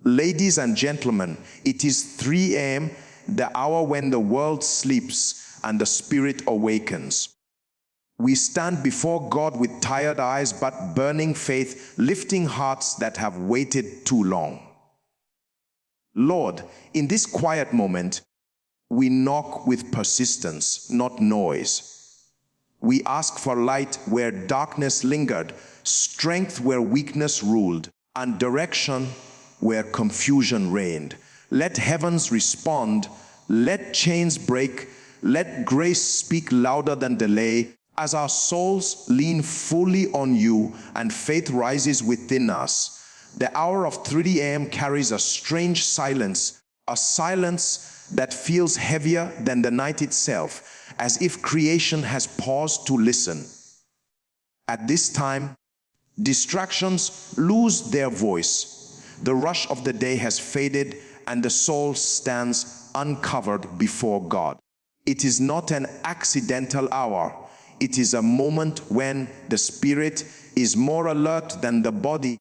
Ladies and gentlemen, it is 3 a.m., the hour when the world sleeps and the spirit awakens. We stand before God with tired eyes but burning faith, lifting hearts that have waited too long. Lord, in this quiet moment, we knock with persistence, not noise. We ask for light where darkness lingered, strength where weakness ruled, and direction where confusion reigned. Let heavens respond, let chains break, let grace speak louder than delay, as our souls lean fully on you and faith rises within us. The hour of 3 a.m. carries a strange silence, a silence that feels heavier than the night itself, as if creation has paused to listen. At this time, distractions lose their voice. The rush of the day has faded and the soul stands uncovered before God. It is not an accidental hour. It is a moment when the spirit is more alert than the body,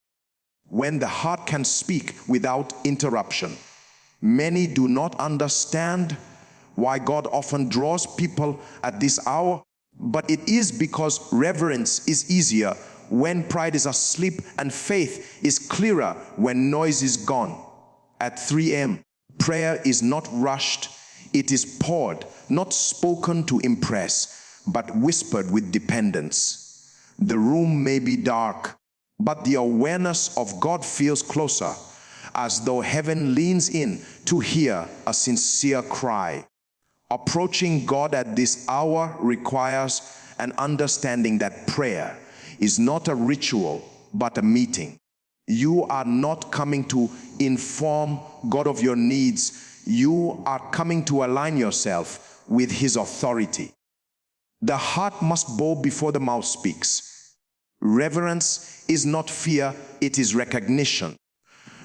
when the heart can speak without interruption. Many do not understand why God often draws people at this hour, but it is because reverence is easier when pride is asleep and faith is clearer when noise is gone. At 3 a.m., prayer is not rushed, it is poured, not spoken to impress, but whispered with dependence. The room may be dark, but the awareness of God feels closer, as though heaven leans in to hear a sincere cry. Approaching God at this hour requires an understanding that prayer is not a ritual, but a meeting. You are not coming to inform God of your needs. You are coming to align yourself with His authority. The heart must bow before the mouth speaks. Reverence is not fear, it is recognition.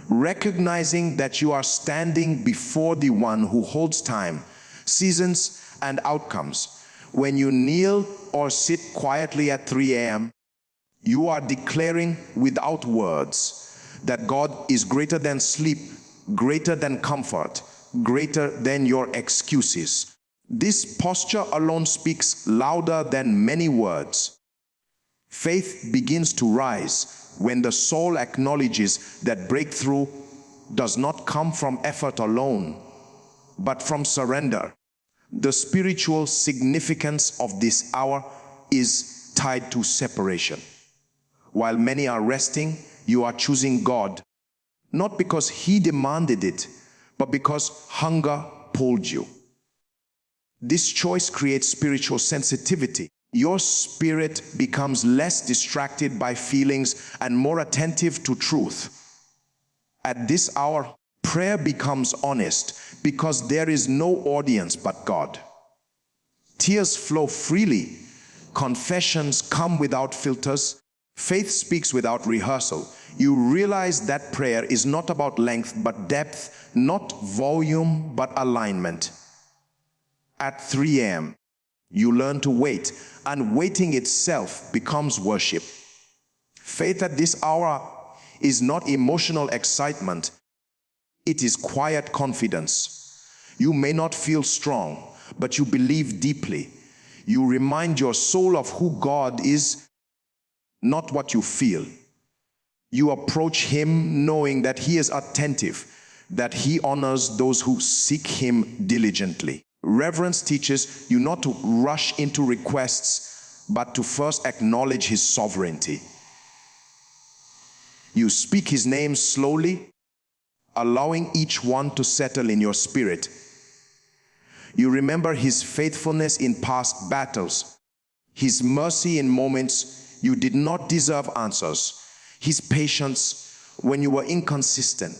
Recognizing that you are standing before the one who holds time, seasons, and outcomes. When you kneel or sit quietly at 3 a.m., you are declaring without words that God is greater than sleep, greater than comfort, greater than your excuses. This posture alone speaks louder than many words. Faith begins to rise when the soul acknowledges that breakthrough does not come from effort alone, but from surrender. The spiritual significance of this hour is tied to separation. While many are resting, you are choosing God, not because He demanded it, but because hunger pulled you. This choice creates spiritual sensitivity. Your spirit becomes less distracted by feelings and more attentive to truth. At this hour, prayer becomes honest because there is no audience but God. Tears flow freely, confessions come without filters, faith speaks without rehearsal. You realize that prayer is not about length but depth, not volume but alignment. At 3 a.m., you learn to wait, and waiting itself becomes worship. Faith at this hour is not emotional excitement, it is quiet confidence. You may not feel strong, but you believe deeply. You remind your soul of who God is, not what you feel. You approach Him knowing that He is attentive, that He honors those who seek Him diligently. Reverence teaches you not to rush into requests, but to first acknowledge His sovereignty. You speak His name slowly, allowing each one to settle in your spirit. You remember His faithfulness in past battles, His mercy in moments you did not deserve answers, His patience when you were inconsistent.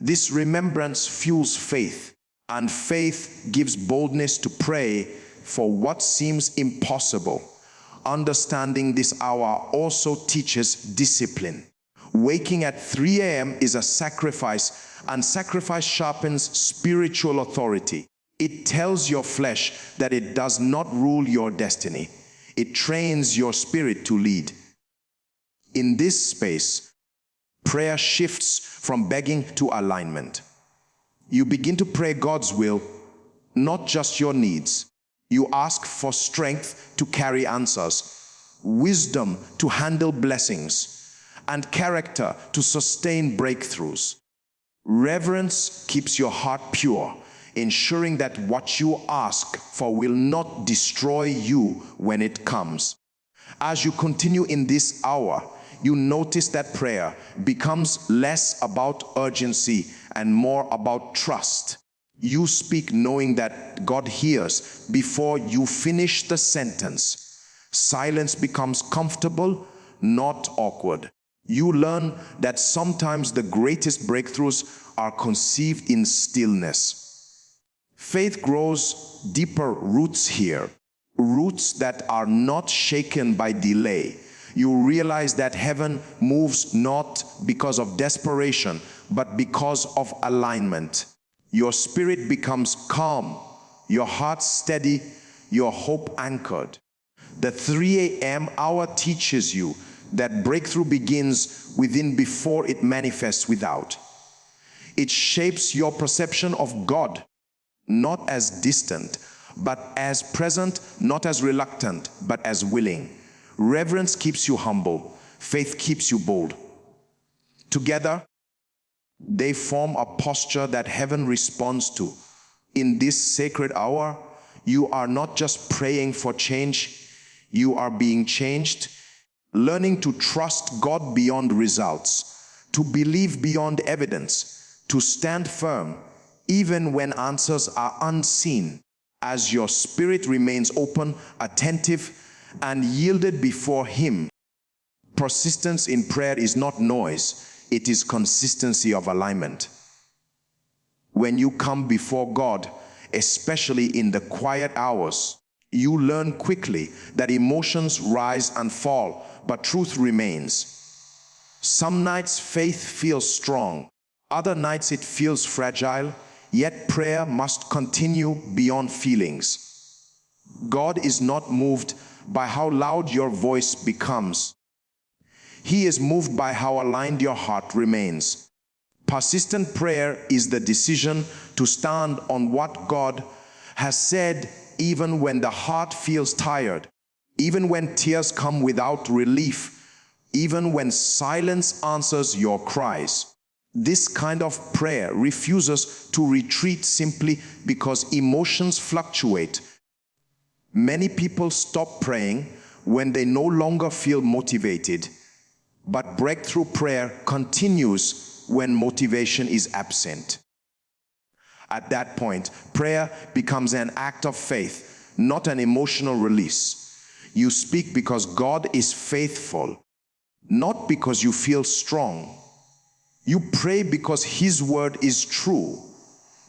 This remembrance fuels faith, and faith gives boldness to pray for what seems impossible. Understanding this hour also teaches discipline. Waking at 3 a.m. is a sacrifice, and sacrifice sharpens spiritual authority. It tells your flesh that it does not rule your destiny. It trains your spirit to lead. In this space, prayer shifts from begging to alignment. You begin to pray God's will, not just your needs. You ask for strength to carry answers, wisdom to handle blessings, and character to sustain breakthroughs. Reverence keeps your heart pure, ensuring that what you ask for will not destroy you when it comes. As you continue in this hour, you notice that prayer becomes less about urgency and more about trust. You speak knowing that God hears before you finish the sentence. Silence becomes comfortable, not awkward. You learn that sometimes the greatest breakthroughs are conceived in stillness. Faith grows deeper roots here, roots that are not shaken by delay. You realize that heaven moves not because of desperation, but because of alignment. Your spirit becomes calm, your heart steady, your hope anchored. The 3 a.m. hour teaches you that breakthrough begins within before it manifests without. It shapes your perception of God, not as distant, but as present, not as reluctant, but as willing. Reverence keeps you humble. Faith keeps you bold. Together, they form a posture that heaven responds to. In this sacred hour, you are not just praying for change, you are being changed, learning to trust God beyond results, to believe beyond evidence, to stand firm even when answers are unseen, as your spirit remains open, attentive, and yielded before Him. Persistence in prayer is not noise, it is consistency of alignment. When you come before God, especially in the quiet hours, you learn quickly that emotions rise and fall, but truth remains. Some nights faith feels strong, other nights it feels fragile, yet prayer must continue beyond feelings. God is not moved by how loud your voice becomes. He is moved by how aligned your heart remains. Persistent prayer is the decision to stand on what God has said, even when the heart feels tired, even when tears come without relief, even when silence answers your cries. This kind of prayer refuses to retreat simply because emotions fluctuate. Many people stop praying when they no longer feel motivated, but breakthrough prayer continues when motivation is absent. At that point, prayer becomes an act of faith, not an emotional release. You speak because God is faithful, not because you feel strong. You pray because His word is true,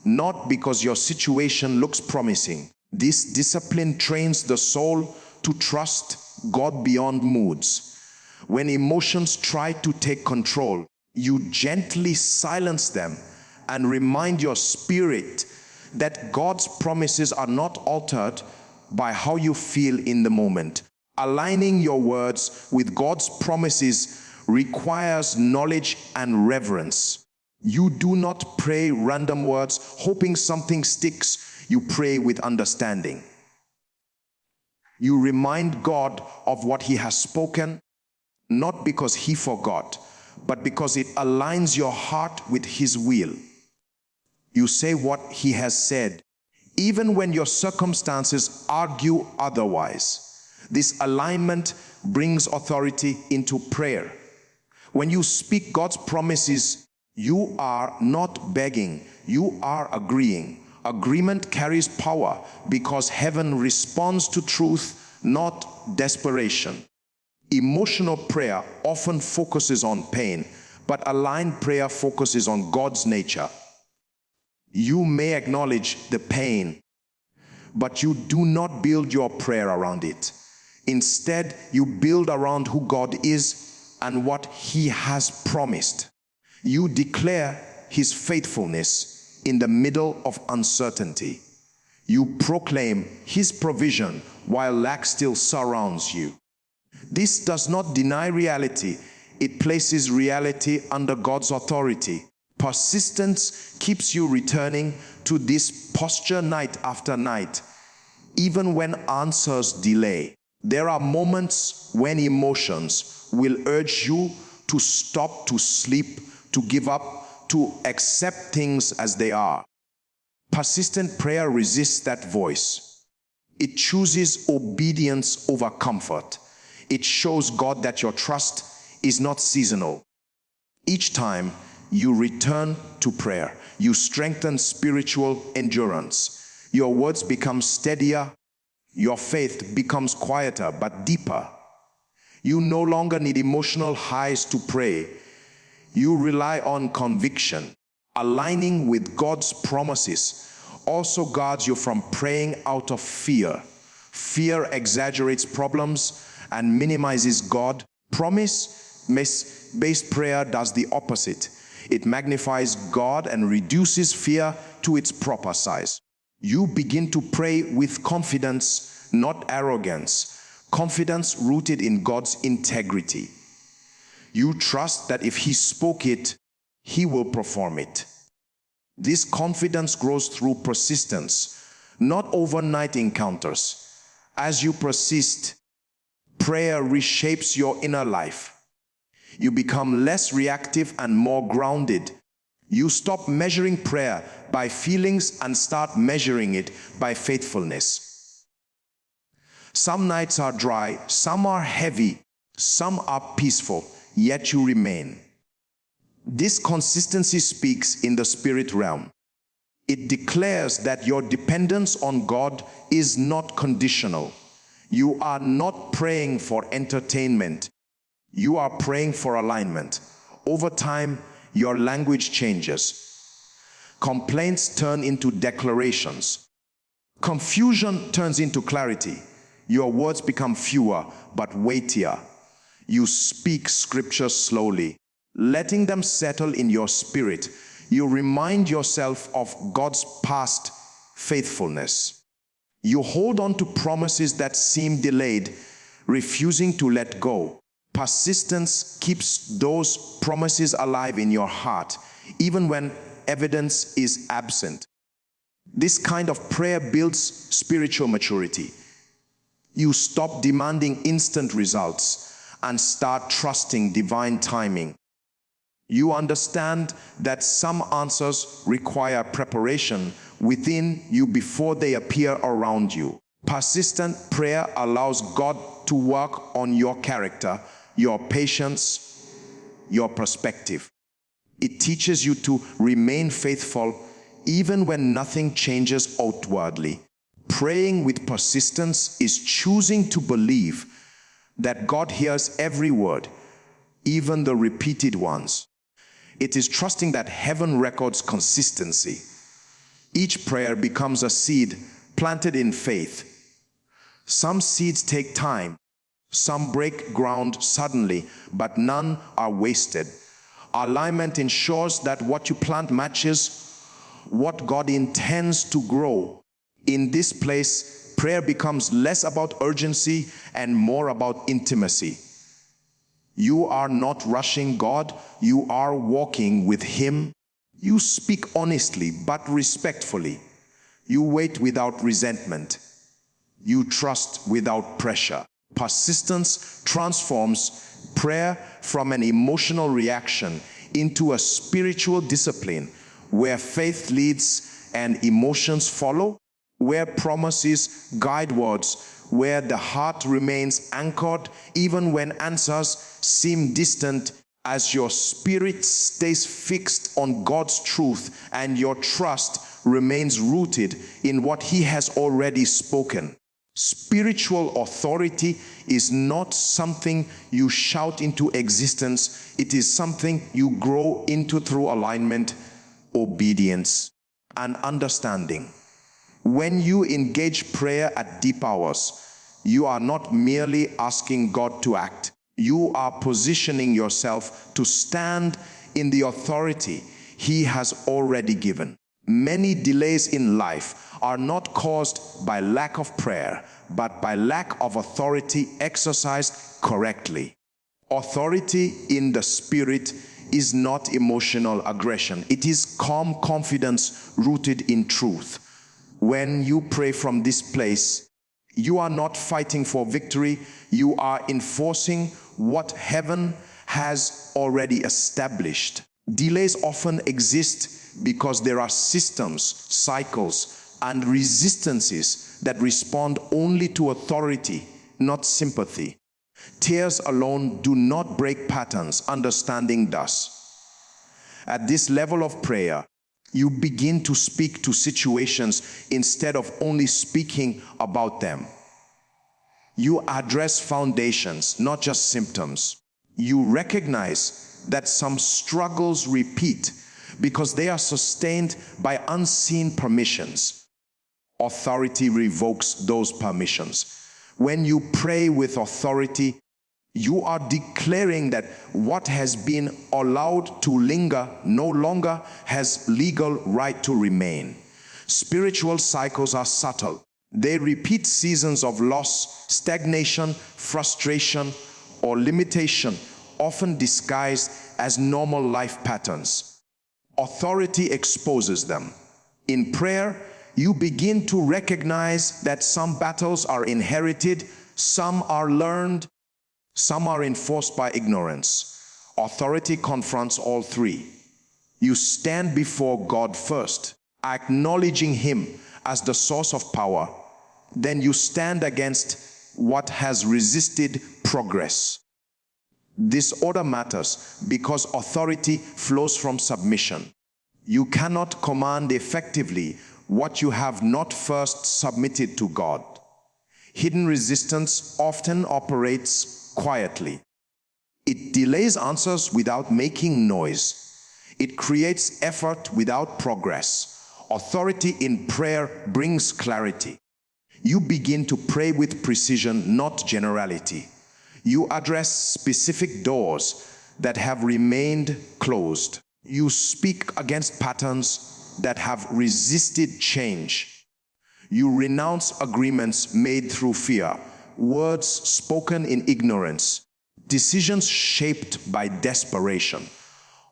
not because your situation looks promising. This discipline trains the soul to trust God beyond moods. When emotions try to take control, you gently silence them and remind your spirit that God's promises are not altered by how you feel in the moment. Aligning your words with God's promises requires knowledge and reverence. You do not pray random words hoping something sticks. You pray with understanding. You remind God of what He has spoken, not because He forgot, but because it aligns your heart with His will. You say what He has said, even when your circumstances argue otherwise. This alignment brings authority into prayer. When you speak God's promises, you are not begging, you are agreeing. Agreement carries power because heaven responds to truth, not desperation. Emotional prayer often focuses on pain, but aligned prayer focuses on God's nature. You may acknowledge the pain, but you do not build your prayer around it. Instead, you build around who God is and what He has promised. You declare His faithfulness in the middle of uncertainty. You proclaim His provision while lack still surrounds you. This does not deny reality, It places reality under God's authority. Persistence keeps you returning to this posture night after night, even when answers delay. There are moments when emotions will urge you to stop, to sleep, to give up, to accept things as they are. Persistent prayer resists that voice. It chooses obedience over comfort. It shows God that your trust is not seasonal. Each time you return to prayer, you strengthen spiritual endurance. Your words become steadier. Your faith becomes quieter but deeper. You no longer need emotional highs to pray. You rely on conviction. Aligning with God's promises also guards you from praying out of fear. Fear exaggerates problems and minimizes God. Promise-based prayer does the opposite. It magnifies God and reduces fear to its proper size. You begin to pray with confidence, not arrogance. Confidence rooted in God's integrity. You trust that if He spoke it, He will perform it. This confidence grows through persistence, not overnight encounters. As you persist, prayer reshapes your inner life. You become less reactive and more grounded. You stop measuring prayer by feelings and start measuring it by faithfulness. Some nights are dry, some are heavy, some are peaceful, yet you remain. This consistency speaks in the spirit realm. It declares that your dependence on God is not conditional. You are not praying for entertainment. You are praying for alignment. Over time, your language changes. Complaints turn into declarations. Confusion turns into clarity. Your words become fewer but weightier. You speak scripture slowly, letting them settle in your spirit. You remind yourself of God's past faithfulness. You hold on to promises that seem delayed, refusing to let go. Persistence keeps those promises alive in your heart, even when evidence is absent. This kind of prayer builds spiritual maturity. You stop demanding instant results and start trusting divine timing. You understand that some answers require preparation within you before they appear around you. Persistent prayer allows God to work on your character, your patience, your perspective. It teaches you to remain faithful even when nothing changes outwardly. Praying with persistence is choosing to believe that God hears every word, even the repeated ones. It is trusting that heaven records consistency. Each prayer becomes a seed planted in faith. Some seeds take time. Some break ground suddenly, but none are wasted. Alignment ensures that what you plant matches what God intends to grow. In this place, prayer becomes less about urgency and more about intimacy. You are not rushing God, you are walking with Him. You speak honestly but respectfully. You wait without resentment. You trust without pressure. Persistence transforms prayer from an emotional reaction into a spiritual discipline where faith leads and emotions follow, where promises guide words, where the heart remains anchored even when answers seem distant. As your spirit stays fixed on God's truth and your trust remains rooted in what He has already spoken. Spiritual authority is not something you shout into existence. It is something you grow into through alignment, obedience, and understanding. When you engage prayer at deep hours, you are not merely asking God to act. You are positioning yourself to stand in the authority He has already given. Many delays in life are not caused by lack of prayer, but by lack of authority exercised correctly. Authority in the spirit is not emotional aggression. It is calm confidence rooted in truth. When you pray from this place, you are not fighting for victory. You are enforcing what heaven has already established. Delays often exist because there are systems, cycles, and resistances that respond only to authority, not sympathy. Tears alone do not break patterns, understanding does. At this level of prayer, you begin to speak to situations instead of only speaking about them. You address foundations, not just symptoms. You recognize that some struggles repeat because they are sustained by unseen permissions. Authority revokes those permissions. When you pray with authority, you are declaring that what has been allowed to linger no longer has legal right to remain. Spiritual cycles are subtle. They repeat seasons of loss, stagnation, frustration, or limitation, often disguised as normal life patterns. Authority exposes them. In prayer, you begin to recognize that some battles are inherited, some are learned, some are enforced by ignorance. Authority confronts all three. You stand before God first, acknowledging Him as the source of power. Then you stand against what has resisted progress. This order matters because authority flows from submission. You cannot command effectively what you have not first submitted to God. Hidden resistance often operates quietly. It delays answers without making noise. It creates effort without progress. Authority in prayer brings clarity. You begin to pray with precision, not generality. You address specific doors that have remained closed. You speak against patterns that have resisted change. You renounce agreements made through fear, words spoken in ignorance, decisions shaped by desperation.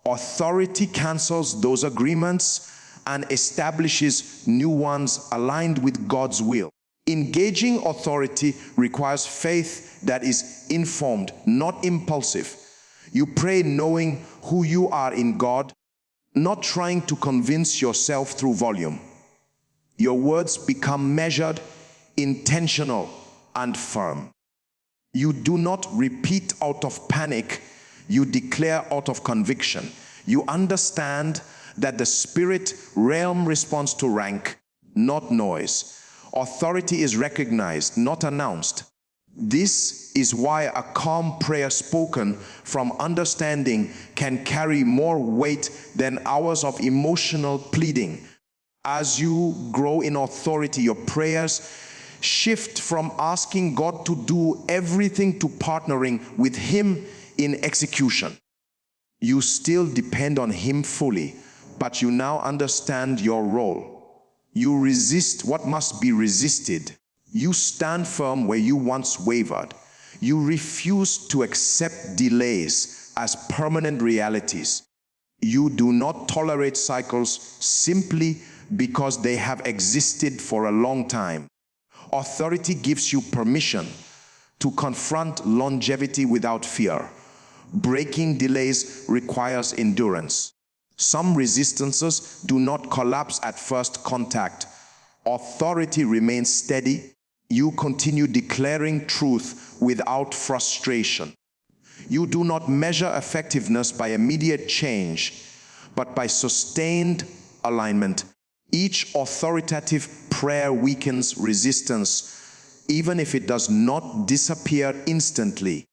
Authority cancels those agreements and establishes new ones aligned with God's will. Engaging authority requires faith that is informed, not impulsive. You pray knowing who you are in God, not trying to convince yourself through volume. Your words become measured, intentional, and firm. You do not repeat out of panic, you declare out of conviction. You understand that the spirit realm responds to rank, not noise. Authority is recognized, not announced. This is why a calm prayer spoken from understanding can carry more weight than hours of emotional pleading. As you grow in authority, your prayers shift from asking God to do everything to partnering with Him in execution. You still depend on Him fully, but you now understand your role. You resist what must be resisted. You stand firm where you once wavered. You refuse to accept delays as permanent realities. You do not tolerate cycles simply because they have existed for a long time. Authority gives you permission to confront longevity without fear. Breaking delays requires endurance. Some resistances do not collapse at first contact. Authority remains steady. You continue declaring truth without frustration. You do not measure effectiveness by immediate change, but by sustained alignment. Each authoritative prayer weakens resistance, even if it does not disappear instantly.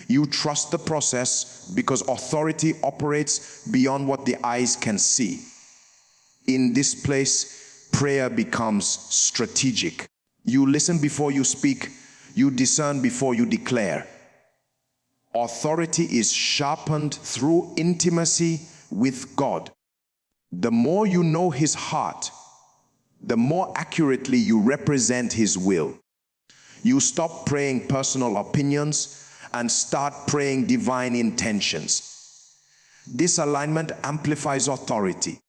You trust the process because authority operates beyond what the eyes can see. In this place, prayer becomes strategic. You listen before you speak. You discern before you declare. Authority is sharpened through intimacy with God. The more you know His heart, the more accurately you represent His will. You stop praying personal opinions and start praying divine intentions. This alignment amplifies authority.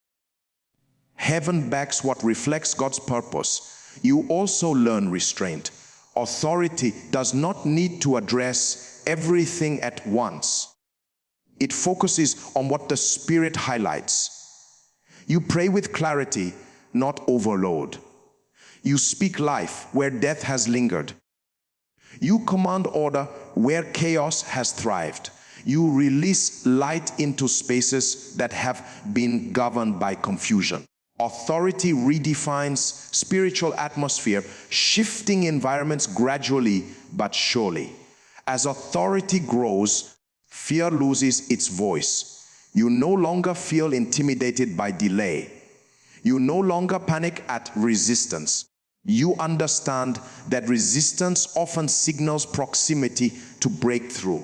Heaven backs what reflects God's purpose. You also learn restraint. Authority does not need to address everything at once. It focuses on what the Spirit highlights. You pray with clarity, not overload. You speak life where death has lingered. You command order where chaos has thrived. You release light into spaces that have been governed by confusion. Authority redefines spiritual atmosphere, shifting environments gradually but surely. As authority grows, fear loses its voice. You no longer feel intimidated by delay. You no longer panic at resistance. You understand that resistance often signals proximity to breakthrough.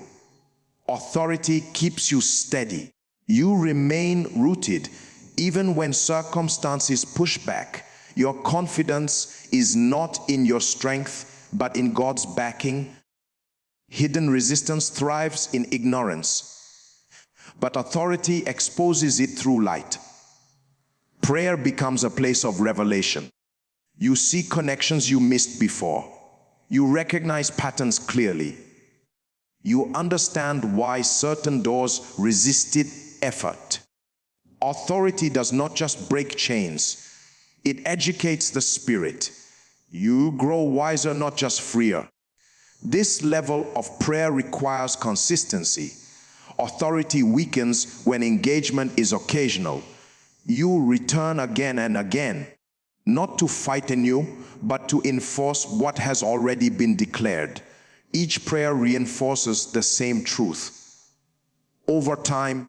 Authority keeps you steady. You remain rooted even when circumstances push back. Your confidence is not in your strength, but in God's backing. Hidden resistance thrives in ignorance, but authority exposes it through light. Prayer becomes a place of revelation. You see connections you missed before. You recognize patterns clearly. You understand why certain doors resisted effort. Authority does not just break chains, it educates the spirit. You grow wiser, not just freer. This level of prayer requires consistency. Authority weakens when engagement is occasional. You return again and again, not to fight anew, but to enforce what has already been declared. Each prayer reinforces the same truth. Over time,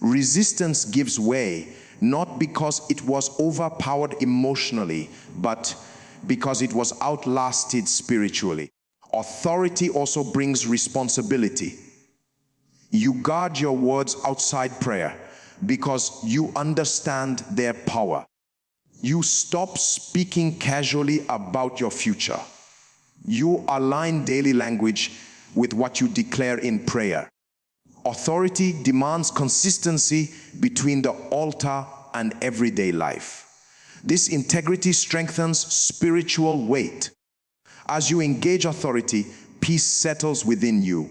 resistance gives way, not because it was overpowered emotionally, but because it was outlasted spiritually. Authority also brings responsibility. You guard your words outside prayer because you understand their power. You stop speaking casually about your future. You align daily language with what you declare in prayer. Authority demands consistency between the altar and everyday life. This integrity strengthens spiritual weight. As you engage authority, peace settles within you.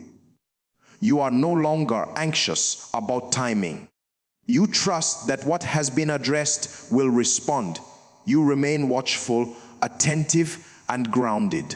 You are no longer anxious about timing. You trust that what has been addressed will respond. You remain watchful, attentive, and grounded.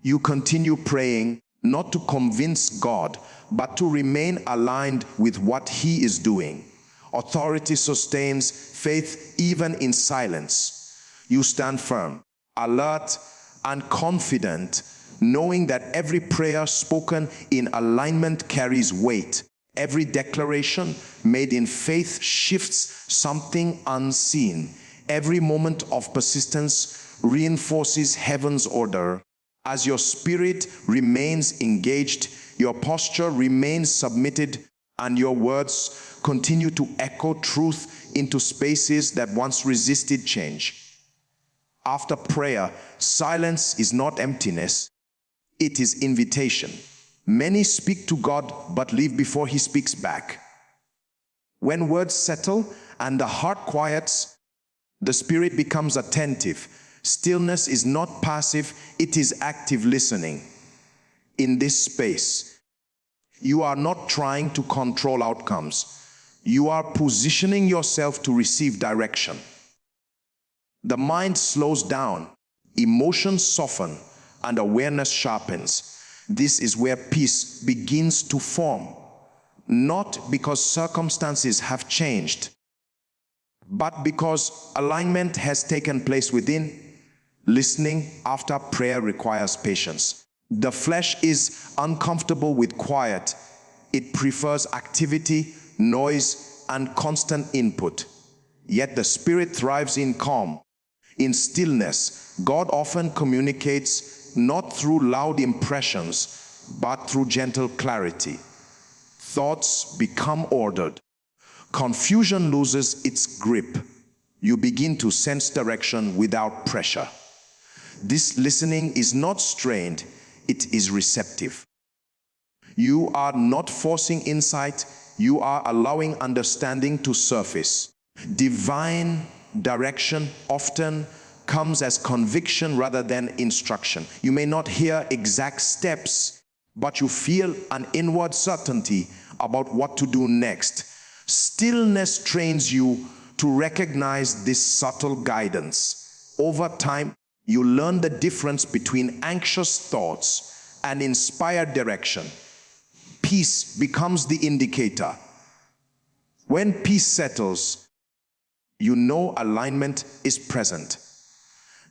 You continue praying, not to convince God, but to remain aligned with what He is doing. Authority sustains faith even in silence. You stand firm, alert, and confident, knowing that every prayer spoken in alignment carries weight. Every declaration made in faith shifts something unseen. Every moment of persistence reinforces heaven's order. As your spirit remains engaged, your posture remains submitted, and your words continue to echo truth into spaces that once resisted change. After prayer, silence is not emptiness, it is invitation. Many speak to God but leave before He speaks back. When words settle and the heart quiets, the spirit becomes attentive. Stillness is not passive, it is active listening. In this space, you are not trying to control outcomes. You are positioning yourself to receive direction. The mind slows down, emotions soften, and awareness sharpens. This is where peace begins to form, not because circumstances have changed, but because alignment has taken place within. Listening after prayer requires patience. The flesh is uncomfortable with quiet. It prefers activity, noise, and constant input. Yet the spirit thrives in calm. In stillness, God often communicates not through loud impressions, but through gentle clarity. Thoughts become ordered. Confusion loses its grip. You begin to sense direction without pressure. This listening is not strained, it is receptive. You are not forcing insight, you are allowing understanding to surface. Divine direction often comes as conviction rather than instruction. You may not hear exact steps, but you feel an inward certainty about what to do next. Stillness trains you to recognize this subtle guidance. Over time, you learn the difference between anxious thoughts and inspired direction. Peace becomes the indicator. When peace settles, you know alignment is present.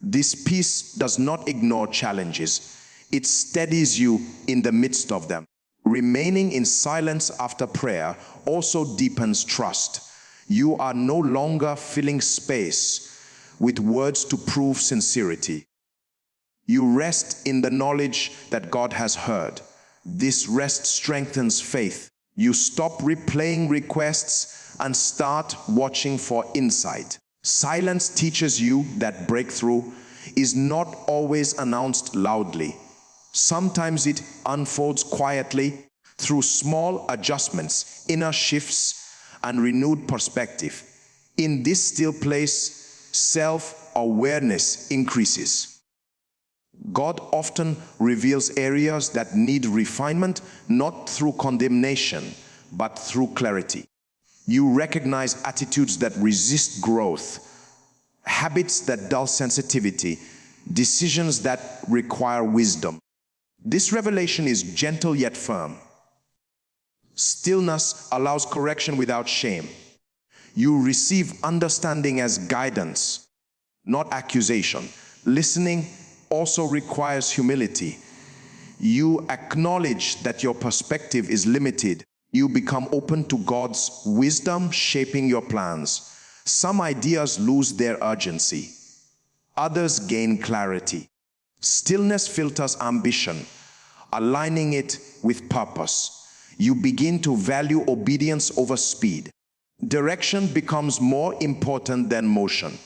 This peace does not ignore challenges. It steadies you in the midst of them. Remaining in silence after prayer also deepens trust. You are no longer filling space with words to prove sincerity. You rest in the knowledge that God has heard. This rest strengthens faith. You stop replaying requests and start watching for insight. Silence teaches you that breakthrough is not always announced loudly. Sometimes it unfolds quietly through small adjustments, inner shifts, and renewed perspective. In this still place, self-awareness increases. God often reveals areas that need refinement, not through condemnation, but through clarity. You recognize attitudes that resist growth, habits that dull sensitivity, decisions that require wisdom. This revelation is gentle yet firm. Stillness allows correction without shame. You receive understanding as guidance, not accusation. Listening also requires humility. You acknowledge that your perspective is limited. You become open to God's wisdom shaping your plans. Some ideas lose their urgency. Others gain clarity. Stillness filters ambition, aligning it with purpose. You begin to value obedience over speed. Direction becomes more important than motion.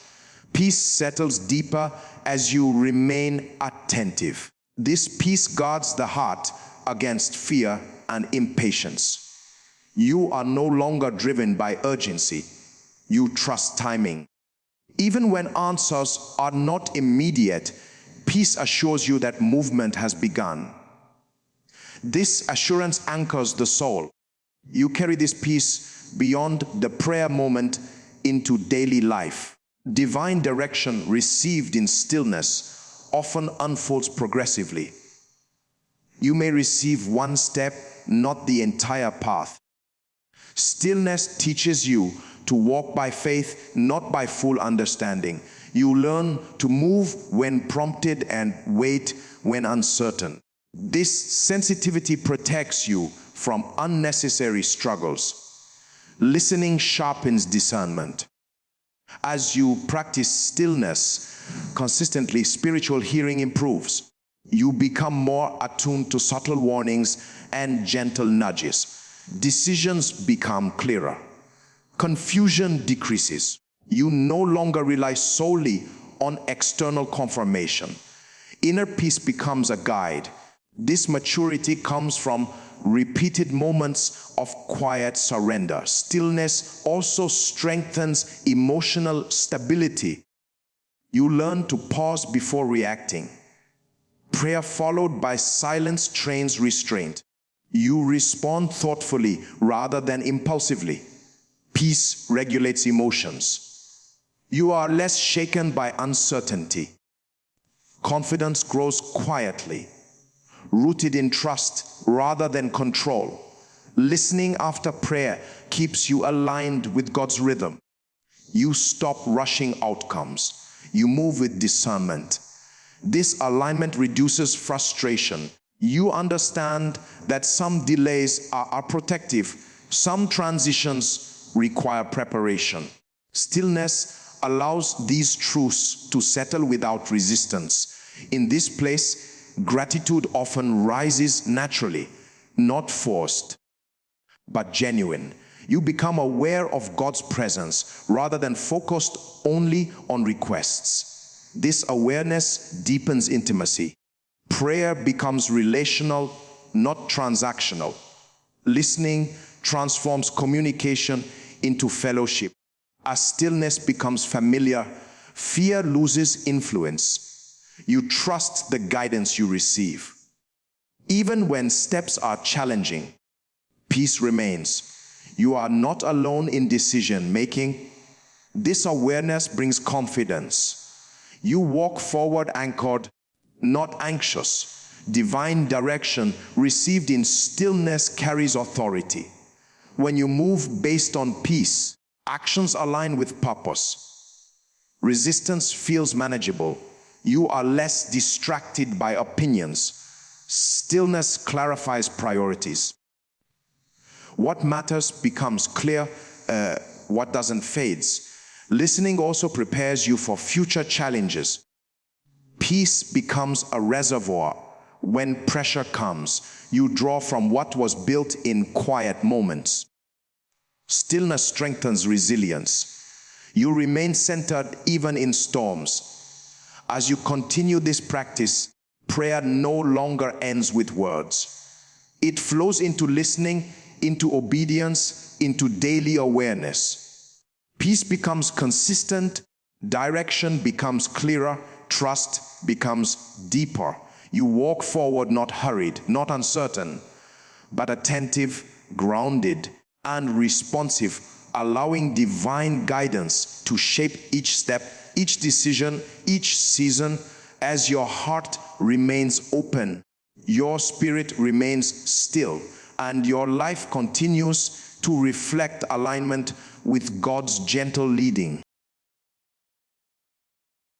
Peace settles deeper as you remain attentive. This peace guards the heart against fear and impatience. You are no longer driven by urgency. You trust timing. Even when answers are not immediate, peace assures you that movement has begun. This assurance anchors the soul. You carry this peace beyond the prayer moment into daily life. Divine direction received in stillness often unfolds progressively. You may receive one step, not the entire path. Stillness teaches you to walk by faith, not by full understanding. You learn to move when prompted and wait when uncertain. This sensitivity protects you from unnecessary struggles. Listening sharpens discernment. As you practice stillness consistently, spiritual hearing improves. You become more attuned to subtle warnings and gentle nudges. Decisions become clearer. Confusion decreases. You no longer rely solely on external confirmation. Inner peace becomes a guide. This maturity comes from repeated moments of quiet surrender. Stillness also strengthens emotional stability. You learn to pause before reacting. Prayer followed by silence trains restraint. You respond thoughtfully rather than impulsively. Peace regulates emotions. You are less shaken by uncertainty. Confidence grows quietly, rooted in trust rather than control. Listening after prayer keeps you aligned with God's rhythm. You stop rushing outcomes. You move with discernment. This alignment reduces frustration. You understand that some delays are protective. Some transitions require preparation. Stillness allows these truths to settle without resistance. In this place, gratitude often rises naturally, not forced, but genuine. You become aware of God's presence rather than focused only on requests. This awareness deepens intimacy. Prayer becomes relational, not transactional. Listening transforms communication into fellowship. As stillness becomes familiar, fear loses influence. You trust the guidance you receive. Even when steps are challenging, peace remains. You are not alone in decision making. This awareness brings confidence. You walk forward anchored, not anxious. Divine direction received in stillness carries authority. When you move based on peace, actions align with purpose. Resistance feels manageable. You are less distracted by opinions. Stillness clarifies priorities. What matters becomes clear, what doesn't fades. Listening also prepares you for future challenges. Peace becomes a reservoir. When pressure comes, you draw from what was built in quiet moments. Stillness strengthens resilience. You remain centered even in storms. As you continue this practice, prayer no longer ends with words. It flows into listening, into obedience, into daily awareness. Peace becomes consistent, direction becomes clearer, trust becomes deeper. You walk forward not hurried, not uncertain, but attentive, grounded, and responsive, allowing divine guidance to shape each step, each decision, each season. As your heart remains open, your spirit remains still, and your life continues to reflect alignment with God's gentle leading.